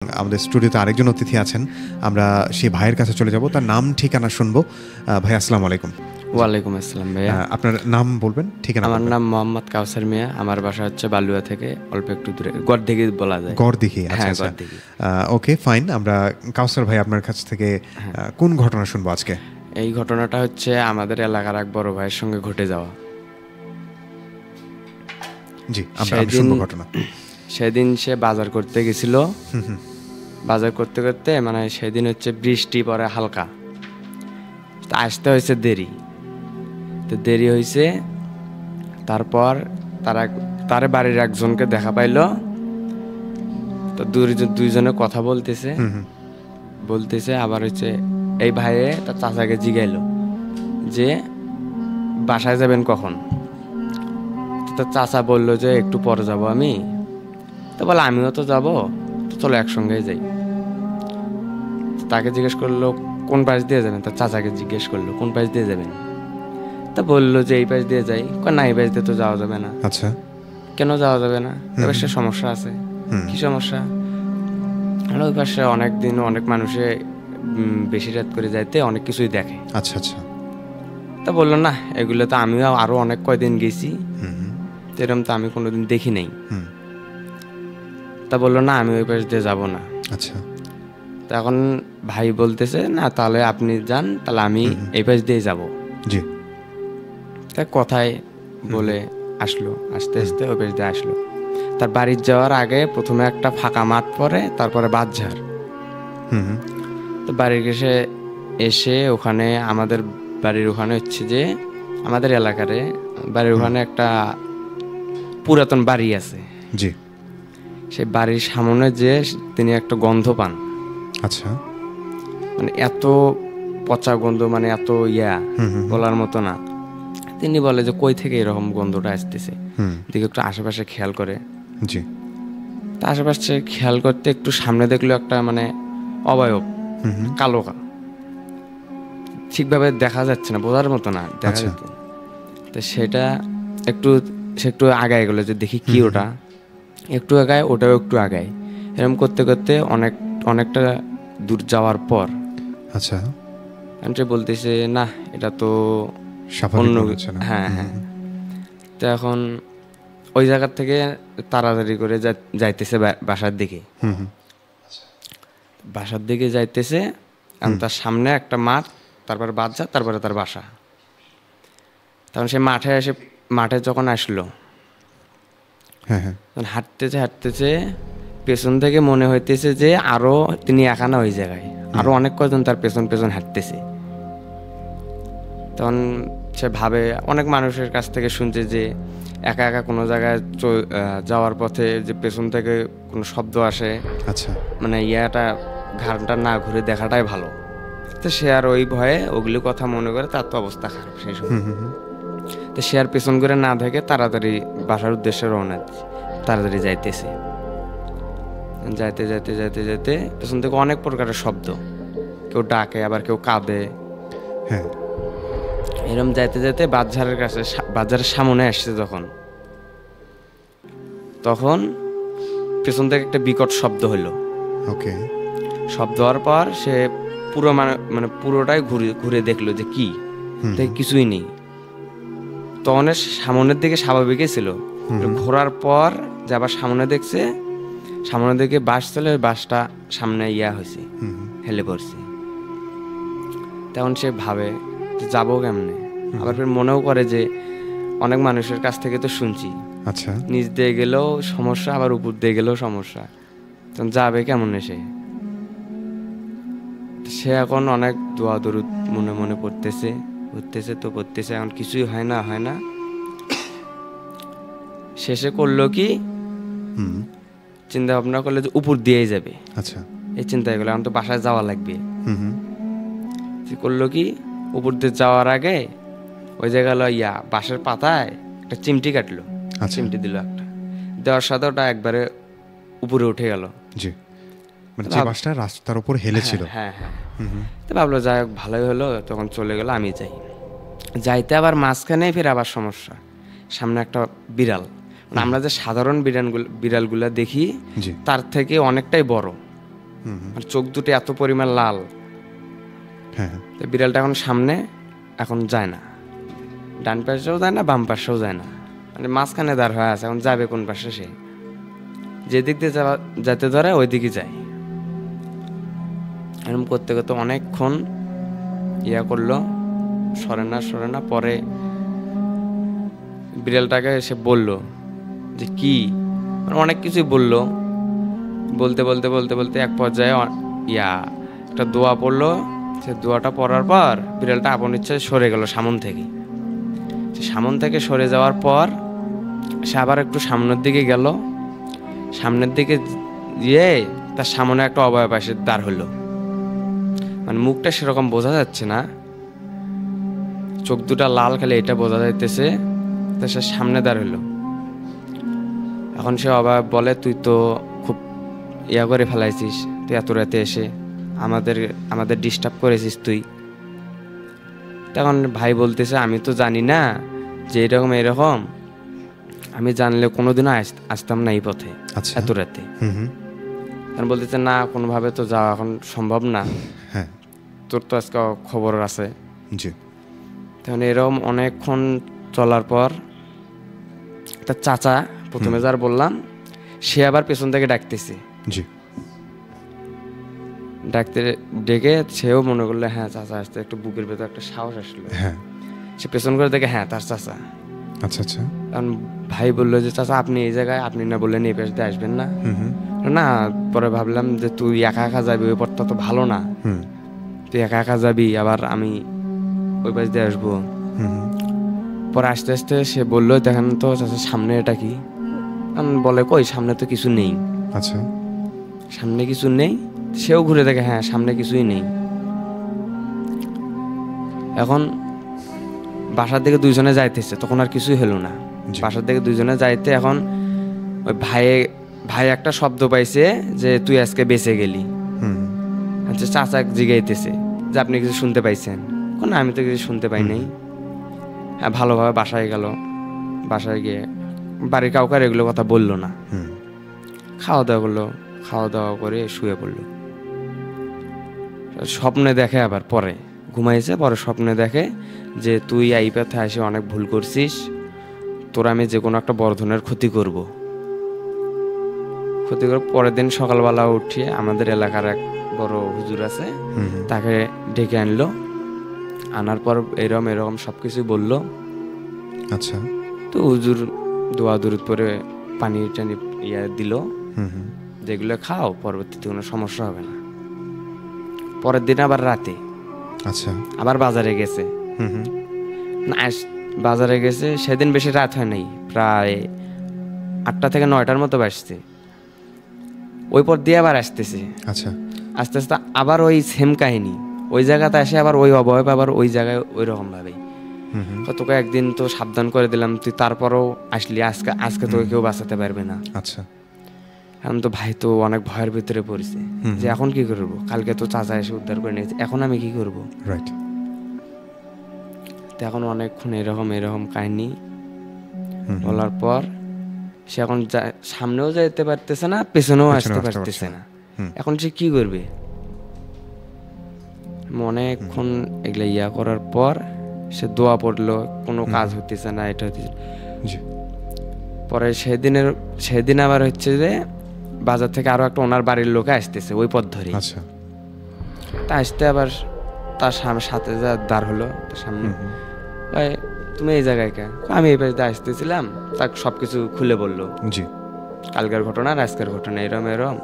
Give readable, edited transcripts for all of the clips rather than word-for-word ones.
আমাদের স্টুডিওতে আরেকজন অতিথি আছেন, আমরা সেই ভাইয়ের কাছে চলে যাব, তার নাম ঠিকানা শুনবো। ভাই আসসালামু আলাইকুম। ওয়ালাইকুম আসসালাম ভাইয়া। আপনার নাম বলবেন, ঠিকানা? আমার নাম মোহাম্মদ কাউসার মিয়া, আমার বাসা হচ্ছে বালুয়া থেকে অল্প একটু দূরে, গড়দিঘি বলা যায়। গড়দিঘি, আচ্ছা আচ্ছা, ওকে ফাইন। আমরা কাউসার ভাই আপনার কাছ থেকে কোন ঘটনা শুনবো আজকে? এই ঘটনাটা হচ্ছে আমাদের এলাকার এক বড় ভাইয়ের সঙ্গে ঘটে যাওয়া। জি, আমরা শুনবো ঘটনা। সেদিন সে বাজার করতে গেছিল। বাজার করতে করতে মানে সেদিন হচ্ছে বৃষ্টি পড়ে হালকা, আসতে হয়েছে দেরি। তো দেরি হয়েছে, তারপর তার বাড়ির একজনকে দেখা পাইলো। তো দুইজনে কথা বলতেছে আবার হচ্ছে এই ভাইয়ে তার চাচাকে জিগাইলো যে বাসায় যাবেন কখন। তো চাচা বললো যে একটু পরে যাব আমি। তো বলে আমিও তো যাবো, তো চলো একসঙ্গে যাই। তাকে জিজ্ঞেস করলো কোন পাশ দিয়ে যাবেন, তার চাচাকে জিজ্ঞেস করলো কোন পাশ দিয়ে যাবেন। তা বললো যে এই পাশ দিয়ে যাই। না, এই পাশ দিয়ে তো যাওয়া যাবে না। আচ্ছা, কেন যাওয়া যাবে না? এবার সে সমস্যা আছে। কি সমস্যা? ওই পাশে অনেক দিন অনেক মানুষে বেশি রাত করে যাইতে অনেক কিছুই দেখে। আচ্ছা আচ্ছা। তা বললো না, এগুলো তো আমিও আরো অনেক কয়দিন গেছি, এরকম তো আমি কোনোদিন দেখি নাই। তা বললো না, আমি ওই পাশ দিয়ে যাবো না। আচ্ছা। তা এখন ভাই বলতেছে না, তাহলে আপনি যান, তাহলে আমি এই পাশ দিয়ে যাবো। জি। তা কথায় বলে আসলো, আস্তে আস্তে ওই পাশ দিয়ে আসলো। তার বাড়ির যাওয়ার আগে প্রথমে একটা ফাঁকা মাঠ পড়ে, তারপরে বাঁধঝাড়। তো বাড়ির কাছে এসে ওখানে আমাদের বাড়ির ওখানে হচ্ছে যে আমাদের এলাকারে বাড়ির ওখানে একটা পুরাতন বাড়ি আছে। জি। সেই বাড়ির সামনে যে তিনি একটা গন্ধ পান। আচ্ছা। মানে এত পচা গন্ধ, মানে এত বলার মতো না। তিনি বলে যে কই থেকে এরকম গন্ধটা আসতেছে, দিকে একটু আশেপাশে খেয়াল করে। জি। তা আশেপাশে খেয়াল করতে একটু সামনে দেখলো একটা মানে অবয়ব, কালো, ঠিকভাবে দেখা যাচ্ছে না, বোঝার মতো না, দেখা যাচ্ছে। তো সেটা সে একটু আগায় গেলো যে দেখি কি ওটা। একটু আগায়, ওটাও একটু আগায়, এরকম করতে করতে অনেকটা দূর যাওয়ার পর আচ্ছা সে বলতেছে না, এটা তো অন্য। হ্যাঁ হ্যাঁ। তো এখন ওই জায়গার থেকে তাড়াতাড়ি করে যাইতেছে বাসার দিকে। বাসার দিকে যাইতেছে, তার সামনে একটা মাঠ, তারপর বাচ্চা, তারপরে তার বাসা। তখন সে মাঠে যখন আসলো, হাঁটতেছে পেছন থেকে মনে হইতেছে যে আরো তিনি একা না, ওই জায়গায় আরো অনেক কজন তার পেছন পেছন হাঁটতেছে। তখন সে ভাবে, অনেক মানুষের কাছ থেকে শুনছে যে একা একা কোনো জায়গায় যাওয়ার পথে যে পেছন থেকে কোনো শব্দ আসে, আচ্ছা, মানে ঘাড়টা না ঘুরে দেখাটাই ভালো। তো সে আর ওই ভয়ে ওগুলো কথা মনে করে, তার তো অবস্থা খারাপ সেই সময়। তো সে আর পেছন করে না দেখে তাড়াতাড়ি বাসার উদ্দেশ্যে রওনা তাড়াতাড়ি যাইতেছে। যাইতে পেছন থেকে অনেক প্রকারের শব্দ, কেউ ডাকে, আবার কেউ কাঁদে। হ্যাঁ, এরকম যাইতে বাজারের কাছে, বাজারের সামনে আসছে তখন পেছন থেকে একটা বিকট শব্দ হলো। ওকে। শব্দ হওয়ার পর সে মানে পুরোটাই ঘুরে দেখলো যে কি, কিছুই নেই। তখন সামনের দিকে স্বাভাবিকই ছিল। ঘোরার পর যে আবার সামনে দেখছে, সামনের দিকে বাস চলে, বাসটা সামনে হয়েছে, হেলে পড়ছে। তখন সে ভাবে যাবো কেমনে। আবার ফের মনেও করে যে অনেক মানুষের কাছ থেকে তো শুনছি, আচ্ছা, নিচ দিয়ে গেলেও সমস্যা, আবার উপর দিয়ে গেলেও সমস্যা, তখন যাবে কেমন সে এখন অনেক দোয়া দরুদ মনে মনে পড়তেছে, এখন কিছুই হয় না। শেষে করলো কি, চিন্তা ভাবনা করলে যে উপর দিয়েই যাবে। আচ্ছা, এই চিন্তা করলো এখন তো বাসায় যাওয়া লাগবে। করলো কি, উপর দিয়ে যাওয়ার আগে ওই জায়গায় বাঁশের পাতায় একটা চিমটি কাটলো, চিমটি দিল একটা, দেওয়ার সাথে ওটা একবারে উপরে উঠে গেল। জি, মানে যে বাসটা রাস্তার উপর হেলেছিল। হ্যাঁ। তো ভাবলো যাই হোক, ভালোই হলো। তখন চলে গেল, আমি যাইতে আবার মাঝখানে ফের আবার সমস্যা, সামনে একটা বিড়াল। আমরা যে সাধারণ বিড়ালগুলা দেখি তার থেকে অনেকটাই বড়, আর চোখ দুটো এত পরিমাণ লাল। হ্যাঁ। তো বিড়ালটা এখন সামনে এখন যায় না, ডান পাশেও যায় না, বাম পাশেও যায় না, মানে মাঝখানে দাঁড় হয়ে আছে। এখন যাবে কোন পাশে? সে যেদিক দিয়ে যেতে ধরে ওই দিকে যায়। এরকম করতে করতে অনেকক্ষণ ইয়া করলো, সরে না। পরে বিড়ালটাকে এসে বলল যে কি, মানে অনেক কিছুই বললো। বলতে এক পর্যায়ে একটা দোয়া পড়লো। সে দোয়াটা পড়ার পর বিড়ালটা আপন ইচ্ছে সরে গেল সামন থেকে। সামন থেকে সরে যাওয়ার পর সে আবার একটু সামনের দিকে গেল। সামনের দিকে গিয়ে তার সামনে একটা অবয়ব এসে দাঁড় হলো। মানে মুখটা সেরকম বোঝা যাচ্ছে না, চোখ দুটা লাল, খালি এটা বোঝা যাইতেছে। তা সে সামনে দাঁড় হলো। এখন সে অবয়ব বলে, তুই তো খুব ইয়া করে ফেলাইছিস, তুই এত রাতে এসে আমাদের ডিস্টার্ব করেছিস তুই। তখন ভাই বলতেছে, আমি তো জানি না যে এরকম, আমি জানলে কোনোদিনও আসতাম না এই পথে এত রাতে। তখন বলতেছে, না কোনোভাবে তো যাওয়া এখন সম্ভব না, তোর তো আজকে খবর আছে। তখন এরকম অনেকক্ষণ চলার পর তার চাচা, প্রথমে যার বললাম, সে আবার পেছন থেকে ডাকতেছে। ডেকে সেও মনে করলো হ্যাঁ চাচা আসতে, একটু বুকের ভেতর একটা সাহস আসলো। সে পেছন করে দেখে হ্যাঁ তার চাচা। কারণ ভাই বললো যে চাচা আপনি এই জায়গায়, আপনি না বললেন এই পাশ দিয়ে আসবেন না? না, পরে ভাবলাম যে তুই একা যাবি, ওই পথটা তো ভালো না, তুই একা যাবি, আবার আমি ওই পাশ দিয়ে আসবো। পরে আস্তে আস্তে সে বললো, দেখেন তো চাচা সামনে এটা কি? বলে, কই সামনে তো কিছু নেই। সামনে কিছু নেই? সেও ঘুরে দেখে হ্যাঁ সামনে কিছুই নেই। এখন বাসার দিকে দুইজনে যাইতেছে, তখন আর কিছুই হলো না। বাসার দিকে দুইজনে যাইতে এখন ওই ভাই একটা শব্দ পাইছে যে তুই আজকে বেঁচে গেলি। আচ্ছা, চাচা জিগাইতেছে যে আপনি কিছু শুনতে পাইছেন? না, আমি তো কিছু শুনতে পাই নাই। হ্যাঁ, ভালোভাবে বাসায় গেল। বাসায় গিয়ে বাড়ির কাউকে এগুলো কথা বললো না। খাওয়া দাওয়া করে শুয়ে পড়লো। স্বপ্নে দেখে, আবার পরে ঘুমাইছে, পরে স্বপ্নে দেখে যে তুই এই পথে এসে অনেক ভুল করছিস, তোর আমি যে কোনো একটা বড় ধরনের ক্ষতি করব। পরের দিন সকালবেলা উঠিয়ে আমাদের এলাকার এক বড় হুজুর আছে, তাকে ডেকে আনলো। আনার পর এরকম সবকিছু বললো। আচ্ছা, তো হুজুর দোয়া দুরুদ পরে পানি টানি দিল, যেগুলো খাও, পরবর্তীতে কোনো সমস্যা হবে না। পরের দিন আবার রাতে আবার বাজারে গেছে। বাজারে গেছে, সেদিন বেশি রাত হয় নাই, প্রায় 8টা থেকে 9টার মতো বাজছে। ওই পর দিয়ে আবার আসতেছে। আস্তে আস্তে আবার ওই সেম কাহিনী, ওই জায়গাতে আসে আবার ওই অবয়ব, আবার ওই জায়গায় ওই রকম ভাবে। তোকে একদিন তো সাবধান করে দিলাম, তুই তারপরও আসলি, আজকে তোকে কেউ বাঁচাতে পারবে না। এখন তো ভাই তো অনেক ভয়ের ভিতরে পড়েছে যে এখন কি করবো, কালকে তো চাচা এসে উদ্ধার করে নিয়েছে, এখন আমি কি করবো? এখন অনেকক্ষণ এরকম কাহিনী বলার পর সে এখন সামনেও যেতে পারতেছে না, পেছনেও আসতে পারতেছে না। এখন সে কি করবে? অনেকক্ষণ এগুলা করার পর সে দোয়া পড়লো, কোনো কাজ হতেছে না, এটা হতেছে। পরে সেদিন আবার হচ্ছে যে বাজার থেকে আরো একটা ওনার বাড়ির লোকে আসতেছে ওই পথ ধরে। তা আসতে আবার তার সাথে যা দাঁড় হলো তার সামনে, তুমি এই জায়গায় কে? আমি এই পাশে আসতেছিলাম। তাকে সবকিছু খুলে বললো, কালকের ঘটনা আর আজকের ঘটনা এরম।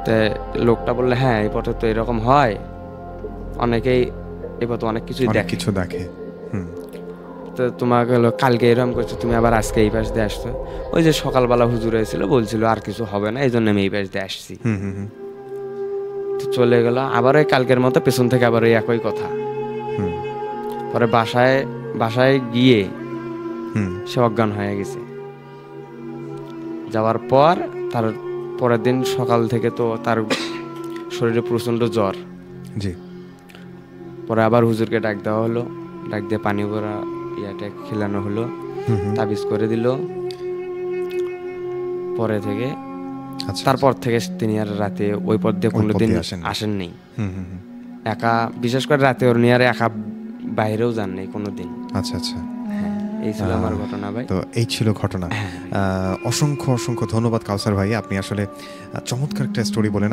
তো লোকটা বললো, হ্যাঁ এই পথে তো এরকম হয়, অনেকেই এই পথে অনেক কিছু দেখে। তো তোমাকে হলো কালকে এরকম করছো, তুমি আবার আজকে এই পাশ দিয়ে আসছো। ওই যে সকালবেলা হুজুর এসেছিল, বলছিল আর কিছু হবে না, এই জন্য আমি এই পাশ দিয়ে আসছি। তো চলে গেল আবার ওই কালকের মতো পেছন থেকে আবার ওই একই কথা। পরে বাসায় গিয়ে সে অজ্ঞান হয়ে গেছে। যাওয়ার পর তার পরের দিন সকাল থেকে তো তার শরীরে প্রচন্ড জ্বর। পরে আবার হুজুরকে ডাক দেওয়া হলো, ডাক দিয়ে পানি ভরা খেলানো হলো, তাবিজ করে দিল। পরে থেকে আচ্ছা, তারপর থেকে তিনি আর রাতে ওই পথ দিয়ে কোনোদিন দিয়ে আসেননি। আসেননি। হুম হুম হুম। একা, বিশেষ করে রাতে ওর নিয়ে আর একা বাইরেও যান নাই কোনোদিন। আচ্ছা আচ্ছা। হ্যাঁ, এই ছিল আমার ঘটনা ভাই। তো এই ছিল ঘটনা। অসংখ্য অসংখ্য ধন্যবাদ কাউসার ভাই, আপনি আসলে চমৎকার একটা স্টোরি বলেন।